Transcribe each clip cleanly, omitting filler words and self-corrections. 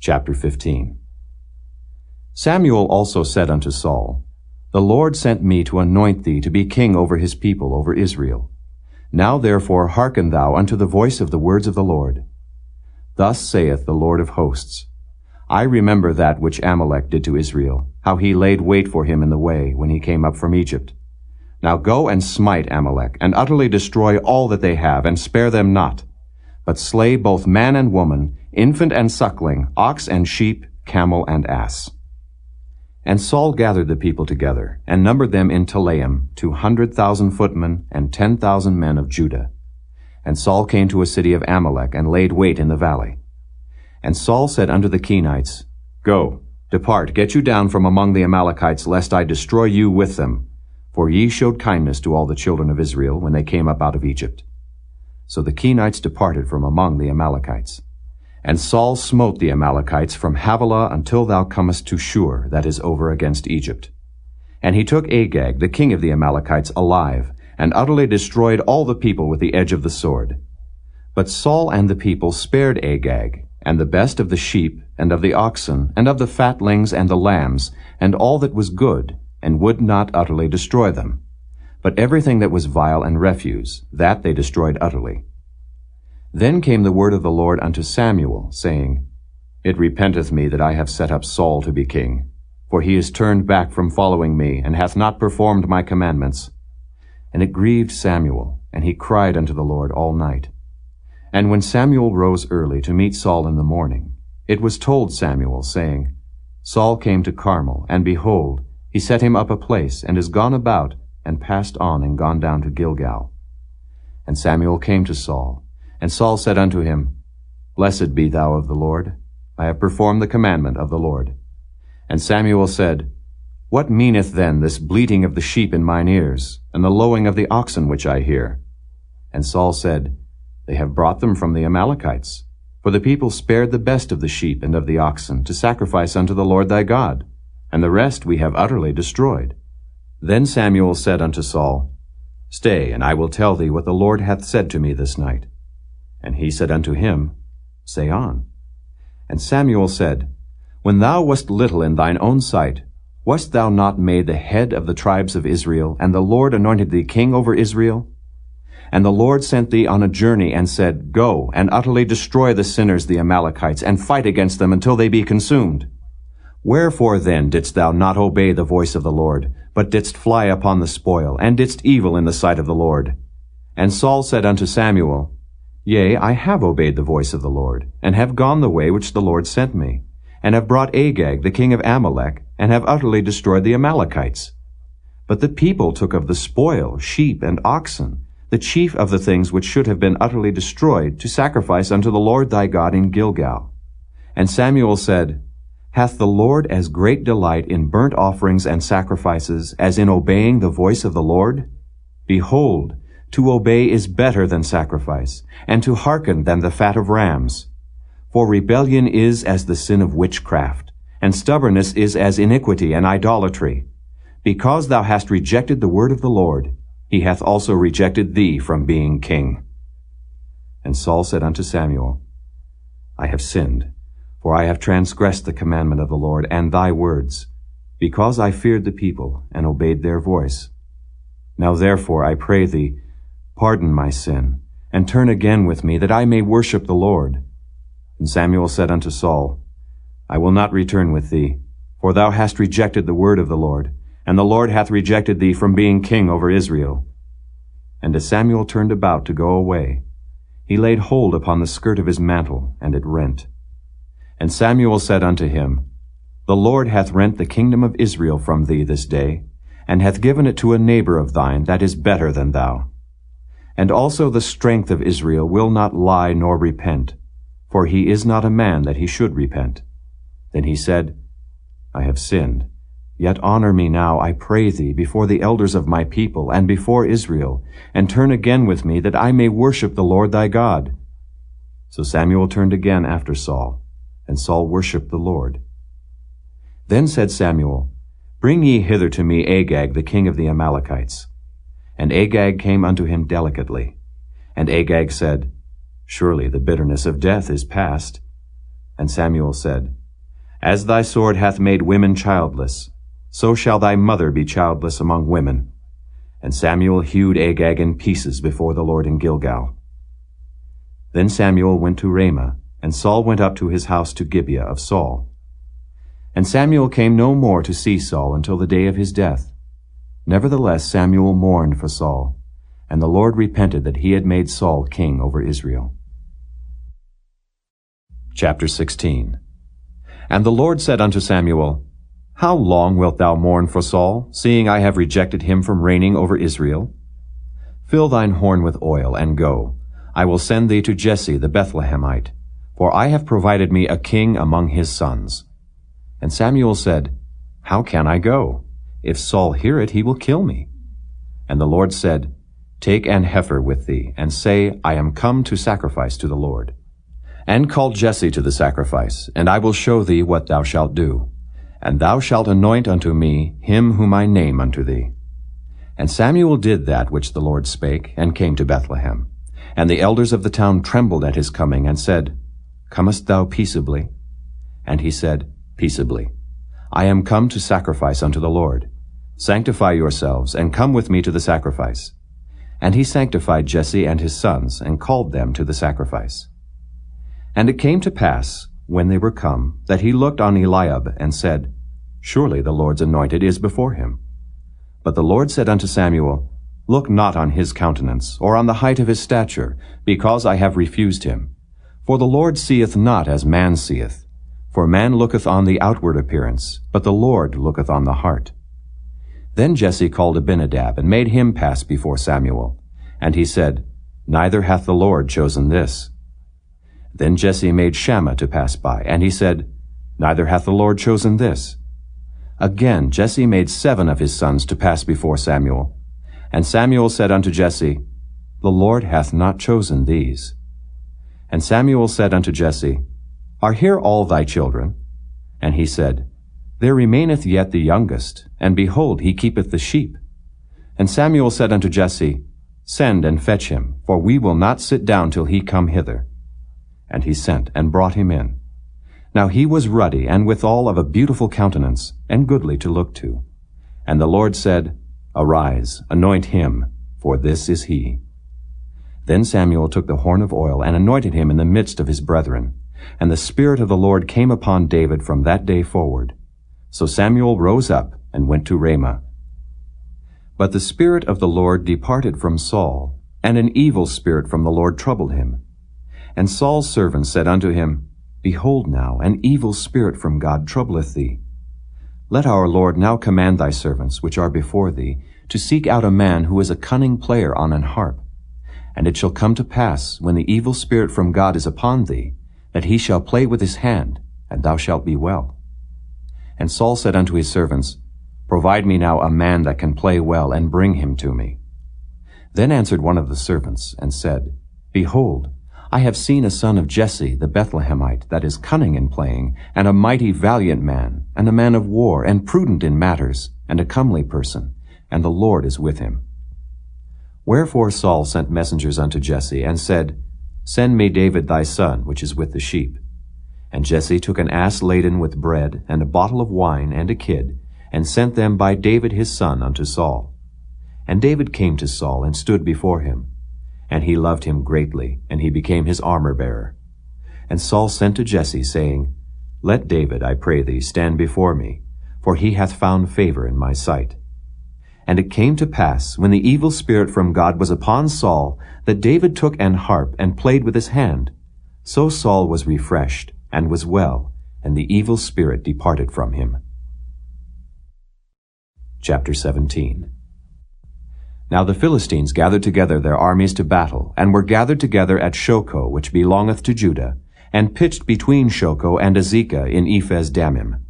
Chapter 15. Samuel also said unto Saul, The Lord sent me to anoint thee to be king over his people, over Israel. Now therefore hearken thou unto the voice of the words of the Lord. Thus saith the Lord of hosts, I remember that which Amalek did to Israel, how he laid wait for him in the way when he came up from Egypt. Now go and smite Amalek, and utterly destroy all that they have, and spare them not, but slay both man and woman, infant and suckling, ox and sheep, camel and ass. And Saul gathered the people together, and numbered them in Telaim, 200,000 footmen, and 10,000 men of Judah. And Saul came to a city of Amalek, and laid wait in the valley. And Saul said unto the Kenites, Go, depart, get you down from among the Amalekites, lest I destroy you with them. For ye showed kindness to all the children of Israel when they came up out of Egypt. So the Kenites departed from among the Amalekites. And Saul smote the Amalekites from Havilah until thou comest to Shur, that is over against Egypt. And he took Agag, the king of the Amalekites, alive, and utterly destroyed all the people with the edge of the sword. But Saul and the people spared Agag, and the best of the sheep, and of the oxen, and of the fatlings, and the lambs, and all that was good, and would not utterly destroy them. But everything that was vile and refuse, that they destroyed utterly. Then came the word of the Lord unto Samuel, saying, It repenteth me that I have set up Saul to be king, for he is turned back from following me, and hath not performed my commandments. And it grieved Samuel, and he cried unto the Lord all night. And when Samuel rose early to meet Saul in the morning, it was told Samuel, saying, Saul came to Carmel, and behold, he set him up a place, and is gone about, and passed on, and gone down to Gilgal. And Samuel came to Saul, and Saul said unto him, Blessed be thou of the Lord. I have performed the commandment of the Lord. And Samuel said, What meaneth then this bleating of the sheep in mine ears, and the lowing of the oxen which I hear? And Saul said, They have brought them from the Amalekites. For the people spared the best of the sheep and of the oxen to sacrifice unto the Lord thy God, and the rest we have utterly destroyed. Then Samuel said unto Saul, Stay, and I will tell thee what the Lord hath said to me this night. And he said unto him, Say on. And Samuel said, When thou wast little in thine own sight, wast thou not made the head of the tribes of Israel, and the Lord anointed thee king over Israel? And the Lord sent thee on a journey, and said, Go, and utterly destroy the sinners the Amalekites, and fight against them until they be consumed. Wherefore then didst thou not obey the voice of the Lord, but didst fly upon the spoil, and didst evil in the sight of the Lord? And Saul said unto Samuel, Yea, I have obeyed the voice of the Lord, and have gone the way which the Lord sent me, and have brought Agag the king of Amalek, and have utterly destroyed the Amalekites. But the people took of the spoil sheep and oxen, the chief of the things which should have been utterly destroyed, to sacrifice unto the Lord thy God in Gilgal. And Samuel said, Hath the Lord as great delight in burnt offerings and sacrifices as in obeying the voice of the Lord? Behold, to obey is better than sacrifice, and to hearken than the fat of rams. For rebellion is as the sin of witchcraft, and stubbornness is as iniquity and idolatry. Because thou hast rejected the word of the Lord, he hath also rejected thee from being king. And Saul said unto Samuel, I have sinned, for I have transgressed the commandment of the Lord and thy words, because I feared the people and obeyed their voice. Now therefore, I pray thee, pardon my sin, and turn again with me, that I may worship the Lord. And Samuel said unto Saul, I will not return with thee, for thou hast rejected the word of the Lord, and the Lord hath rejected thee from being king over Israel. And as Samuel turned about to go away, he laid hold upon the skirt of his mantle, and it rent. And Samuel said unto him, The Lord hath rent the kingdom of Israel from thee this day, and hath given it to a neighbor of thine that is better than thou. And also the strength of Israel will not lie nor repent, for he is not a man that he should repent. Then he said, I have sinned. Yet honor me now, I pray thee, before the elders of my people, and before Israel, and turn again with me, that I may worship the Lord thy God. So Samuel turned again after Saul, and Saul worshipped the Lord. Then said Samuel, Bring ye hither to me Agag the king of the Amalekites. And Agag came unto him delicately. And Agag said, Surely the bitterness of death is past. And Samuel said, As thy sword hath made women childless, so shall thy mother be childless among women. And Samuel hewed Agag in pieces before the Lord in Gilgal. Then Samuel went to Ramah, and Saul went up to his house to Gibeah of Saul. And Samuel came no more to see Saul until the day of his death. Nevertheless Samuel mourned for Saul, and the Lord repented that he had made Saul king over Israel. Chapter 16. And the Lord said unto Samuel, How long wilt thou mourn for Saul, seeing I have rejected him from reigning over Israel? Fill thine horn with oil, and go. I will send thee to Jesse the Bethlehemite, for I have provided me a king among his sons. And Samuel said, How can I go? If Saul hear it, he will kill me. And the Lord said, Take an heifer with thee, and say, I am come to sacrifice to the Lord. And call Jesse to the sacrifice, and I will show thee what thou shalt do. And thou shalt anoint unto me him whom I name unto thee. And Samuel did that which the Lord spake, and came to Bethlehem. And the elders of the town trembled at his coming, and said, Comest thou peaceably? And he said, Peaceably. I am come to sacrifice unto the Lord. Sanctify yourselves, and come with me to the sacrifice. And he sanctified Jesse and his sons, and called them to the sacrifice. And it came to pass, when they were come, that he looked on Eliab, and said, Surely the Lord's anointed is before him. But the Lord said unto Samuel, Look not on his countenance, or on the height of his stature, because I have refused him. For the Lord seeth not as man seeth. For man looketh on the outward appearance, but the Lord looketh on the heart. Then Jesse called Abinadab, and made him pass before Samuel. And he said, Neither hath the Lord chosen this. Then Jesse made Shammah to pass by, and he said, Neither hath the Lord chosen this. Again Jesse made 7 of his sons to pass before Samuel. And Samuel said unto Jesse, The Lord hath not chosen these. And Samuel said unto Jesse, Are here all thy children? And he said, There remaineth yet the youngest, and behold, he keepeth the sheep. And Samuel said unto Jesse, Send and fetch him, for we will not sit down till he come hither. And he sent, and brought him in. Now he was ruddy, and withal of a beautiful countenance, and goodly to look to. And the Lord said, Arise, anoint him, for this is he. Then Samuel took the horn of oil, and anointed him in the midst of his brethren. And the Spirit of the Lord came upon David from that day forward. So Samuel rose up, and went to Ramah. But the Spirit of the Lord departed from Saul, and an evil spirit from the Lord troubled him. And Saul's servants said unto him, Behold now, an evil spirit from God troubleth thee. Let our Lord now command thy servants, which are before thee, to seek out a man who is a cunning player on an harp. And it shall come to pass, when the evil spirit from God is upon thee, that he shall play with his hand, and thou shalt be well. And Saul said unto his servants, Provide me now a man that can play well, and bring him to me. Then answered one of the servants, and said, Behold, I have seen a son of Jesse the Bethlehemite, that is cunning in playing, and a mighty valiant man, and a man of war, and prudent in matters, and a comely person, and the Lord is with him. Wherefore Saul sent messengers unto Jesse, and said, Send me David thy son, which is with the sheep. And Jesse took an ass laden with bread, and a bottle of wine, and a kid, and sent them by David his son unto Saul. And David came to Saul, and stood before him. And he loved him greatly, and he became his armor-bearer. And Saul sent to Jesse, saying, Let David, I pray thee, stand before me, for he hath found favor in my sight. And it came to pass, when the evil spirit from God was upon Saul, that David took an harp, and played with his hand. So Saul was refreshed, and was well, and the evil spirit departed from him. Chapter 17. Now the Philistines gathered together their armies to battle, and were gathered together at Shochoh, which belongeth to Judah, and pitched between Shochoh and Azekah in Ephes-dammim.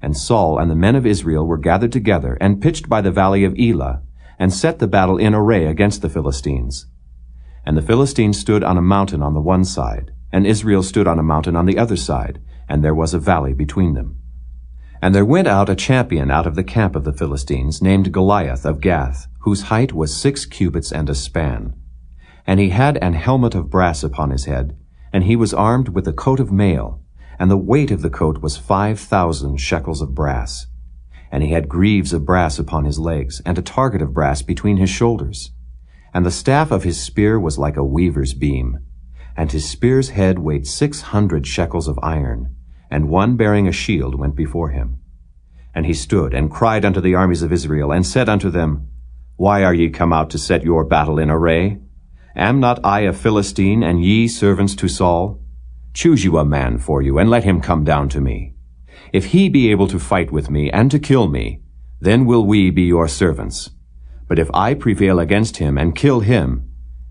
And Saul and the men of Israel were gathered together, and pitched by the valley of Elah, and set the battle in array against the Philistines. And the Philistines stood on a mountain on the one side, and Israel stood on a mountain on the other side, and there was a valley between them. And there went out a champion out of the camp of the Philistines, named Goliath of Gath, whose height was 6 cubits and a span. And he had an helmet of brass upon his head, and he was armed with a coat of mail, and the weight of the coat was 5,000 shekels of brass. And he had greaves of brass upon his legs, and a target of brass between his shoulders. And the staff of his spear was like a weaver's beam. And his spear's head weighed 600 shekels of iron, and one bearing a shield went before him. And he stood and cried unto the armies of Israel, and said unto them, Why are ye come out to set your battle in array? Am not I a Philistine, and ye servants to Saul? Choose you a man for you, and let him come down to me. If he be able to fight with me, and to kill me, then will we be your servants. But if I prevail against him, and kill him,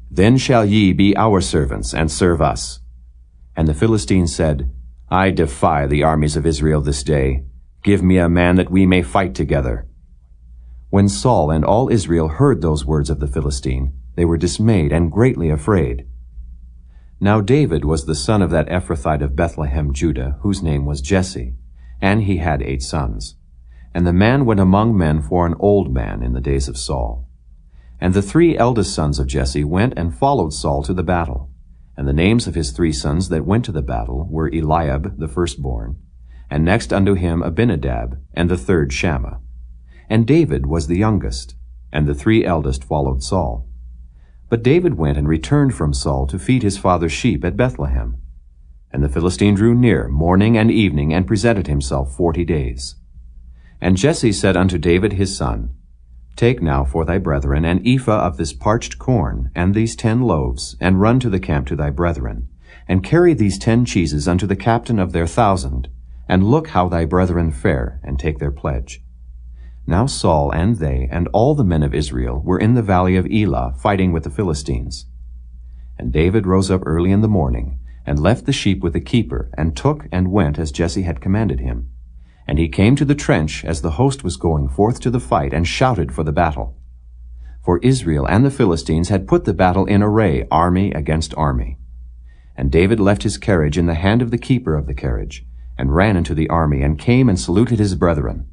then shall ye be our servants, and serve us. And the Philistines said, I defy the armies of Israel this day. Give me a man that we may fight together. When Saul and all Israel heard those words of the Philistine, they were dismayed and greatly afraid. Now David was the son of that Ephrathite of Bethlehem, Judah, whose name was Jesse, and he had 8 sons. And the man went among men for an old man in the days of Saul. And the 3 eldest sons of Jesse went and followed Saul to the battle. And the names of his 3 sons that went to the battle were Eliab the firstborn, and next unto him Abinadab, and the third Shammah. And David was the youngest, and the 3 eldest followed Saul. But David went and returned from Saul to feed his father's sheep at Bethlehem. And the Philistine drew near morning and evening, and presented himself 40 days. And Jesse said unto David his son, Take now for thy brethren an ephah of this parched corn, and these 10 loaves, and run to the camp to thy brethren, and carry these 10 cheeses unto the captain of their 1,000, and look how thy brethren fare, and take their pledge. Now Saul and they, and all the men of Israel, were in the valley of Elah, fighting with the Philistines. And David rose up early in the morning, and left the sheep with the keeper, and took and went as Jesse had commanded him. And he came to the trench as the host was going forth to the fight, and shouted for the battle. For Israel and the Philistines had put the battle in array, army against army. And David left his carriage in the hand of the keeper of the carriage, and ran into the army, and came and saluted his brethren.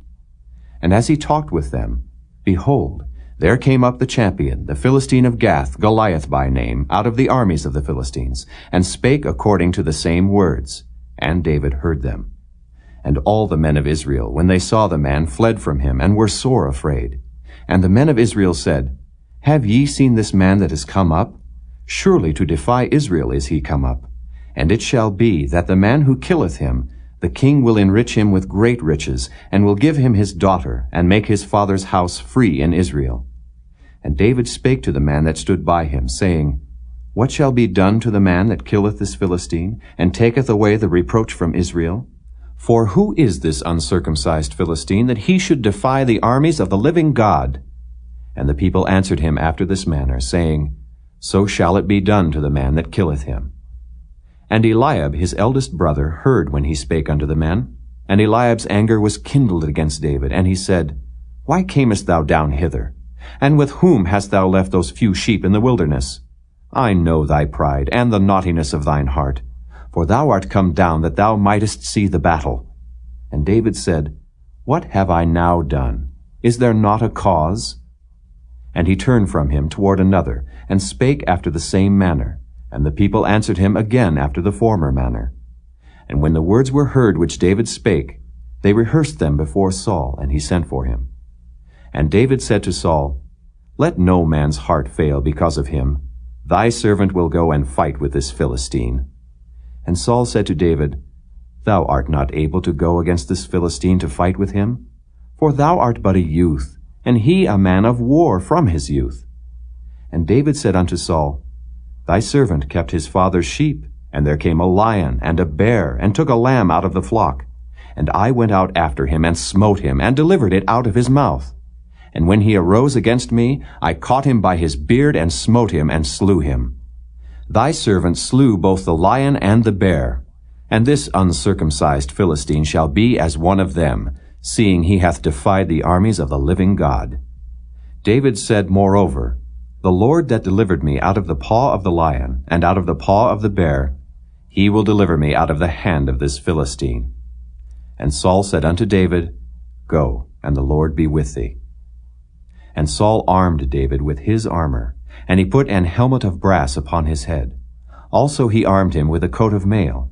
And as he talked with them, behold, there came up the champion, the Philistine of Gath, Goliath by name, out of the armies of the Philistines, and spake according to the same words. And David heard them. And all the men of Israel, when they saw the man, fled from him, and were sore afraid. And the men of Israel said, Have ye seen this man that is come up? Surely to defy Israel is he come up. And it shall be that the man who killeth him, the king will enrich him with great riches, and will give him his daughter, and make his father's house free in Israel. And David spake to the man that stood by him, saying, What shall be done to the man that killeth this Philistine, and taketh away the reproach from Israel? For who is this uncircumcised Philistine, that he should defy the armies of the living God? And the people answered him after this manner, saying, So shall it be done to the man that killeth him. And Eliab his eldest brother heard when he spake unto the men. And Eliab's anger was kindled against David, and he said, Why camest thou down hither? And with whom hast thou left those few sheep in the wilderness? I know thy pride, and the naughtiness of thine heart. For thou art come down that thou mightest see the battle. And David said, What have I now done? Is there not a cause? And he turned from him toward another, and spake after the same manner. And the people answered him again after the former manner. And when the words were heard which David spake, they rehearsed them before Saul, and he sent for him. And David said to Saul, Let no man's heart fail because of him. Thy servant will go and fight with this Philistine. And Saul said to David, Thou art not able to go against this Philistine to fight with him, for thou art but a youth, and he a man of war from his youth. And David said unto Saul, Thy servant kept his father's sheep, and there came a lion and a bear, and took a lamb out of the flock. And I went out after him, and smote him, and delivered it out of his mouth. And when he arose against me, I caught him by his beard, and smote him, and slew him. Thy servant slew both the lion and the bear. And this uncircumcised Philistine shall be as one of them, seeing he hath defied the armies of the living God. David said moreover, The Lord that delivered me out of the paw of the lion, and out of the paw of the bear, he will deliver me out of the hand of this Philistine. And Saul said unto David, Go, and the Lord be with thee. And Saul armed David with his armor, and he put an helmet of brass upon his head. Also he armed him with a coat of mail.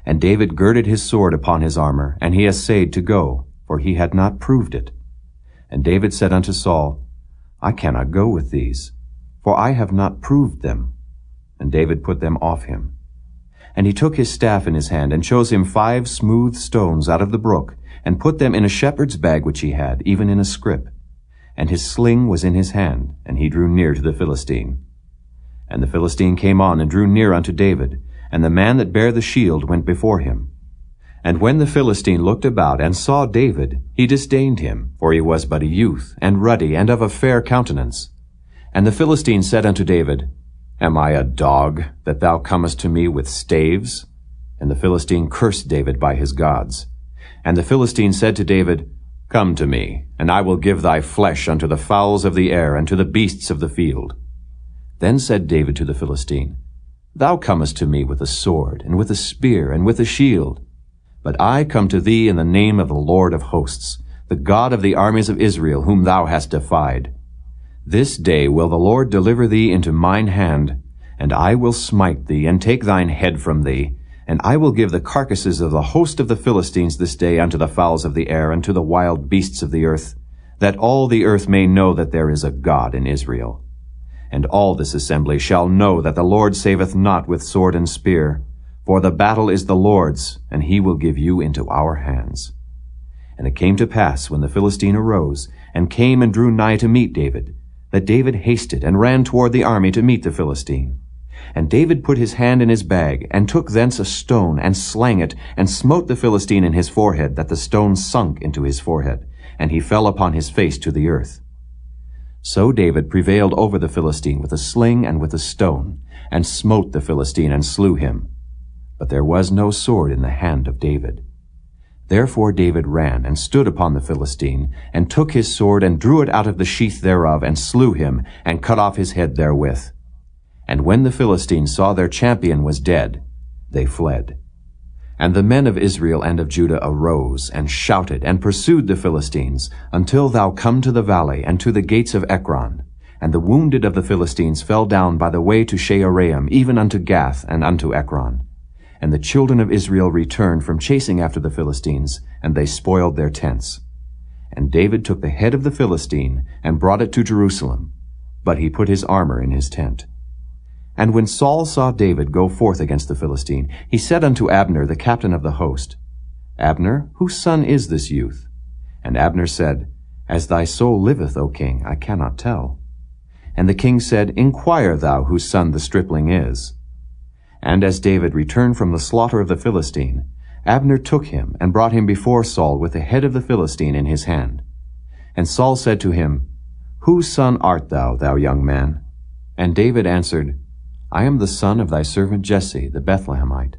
And David girded his sword upon his armor, and he essayed to go, for he had not proved it. And David said unto Saul, I cannot go with these, for I have not proved them. And David put them off him. And he took his staff in his hand, and chose him 5 smooth stones out of the brook, and put them in a shepherd's bag which he had, even in a scrip. And his sling was in his hand, and he drew near to the Philistine. And the Philistine came on and drew near unto David, and the man that bare the shield went before him. And when the Philistine looked about and saw David, he disdained him, for he was but a youth, and ruddy, and of a fair countenance. And the Philistine said unto David, Am I a dog, that thou comest to me with staves? And the Philistine cursed David by his gods. And the Philistine said to David, Come to me, and I will give thy flesh unto the fowls of the air, and to the beasts of the field. Then said David to the Philistine, Thou comest to me with a sword, and with a spear, and with a shield. But I come to thee in the name of the Lord of hosts, the God of the armies of Israel, whom thou hast defied. This day will the Lord deliver thee into mine hand, and I will smite thee, and take thine head from thee, and I will give the carcasses of the host of the Philistines this day unto the fowls of the air, and to the wild beasts of the earth, that all the earth may know that there is a God in Israel. And all this assembly shall know that the Lord saveth not with sword and spear, for the battle is the Lord's, and he will give you into our hands. And it came to pass, when the Philistine arose, and came and drew nigh to meet David, that David hasted and ran toward the army to meet the Philistine. And David put his hand in his bag, and took thence a stone, and slang it, and smote the Philistine in his forehead, that the stone sunk into his forehead, and he fell upon his face to the earth. So David prevailed over the Philistine with a sling and with a stone, and smote the Philistine and slew him. But there was no sword in the hand of David. Therefore David ran and stood upon the Philistine, and took his sword, and drew it out of the sheath thereof, and slew him, and cut off his head therewith. And when the Philistines saw their champion was dead, they fled. And the men of Israel and of Judah arose, and shouted, and pursued the Philistines, until thou come to the valley, and to the gates of Ekron. And the wounded of the Philistines fell down by the way to Shaaraim, even unto Gath, and unto Ekron. And the children of Israel returned from chasing after the Philistines, and they spoiled their tents. And David took the head of the Philistine, and brought it to Jerusalem, but he put his armor in his tent. And when Saul saw David go forth against the Philistine, he said unto Abner, the captain of the host, Abner, whose son is this youth? And Abner said, As thy soul liveth, O king, I cannot tell. And the king said, Inquire thou whose son the stripling is. And as David returned from the slaughter of the Philistine, Abner took him, and brought him before Saul with the head of the Philistine in his hand. And Saul said to him, Whose son art thou, thou young man? And David answered, I am the son of thy servant Jesse, the Bethlehemite.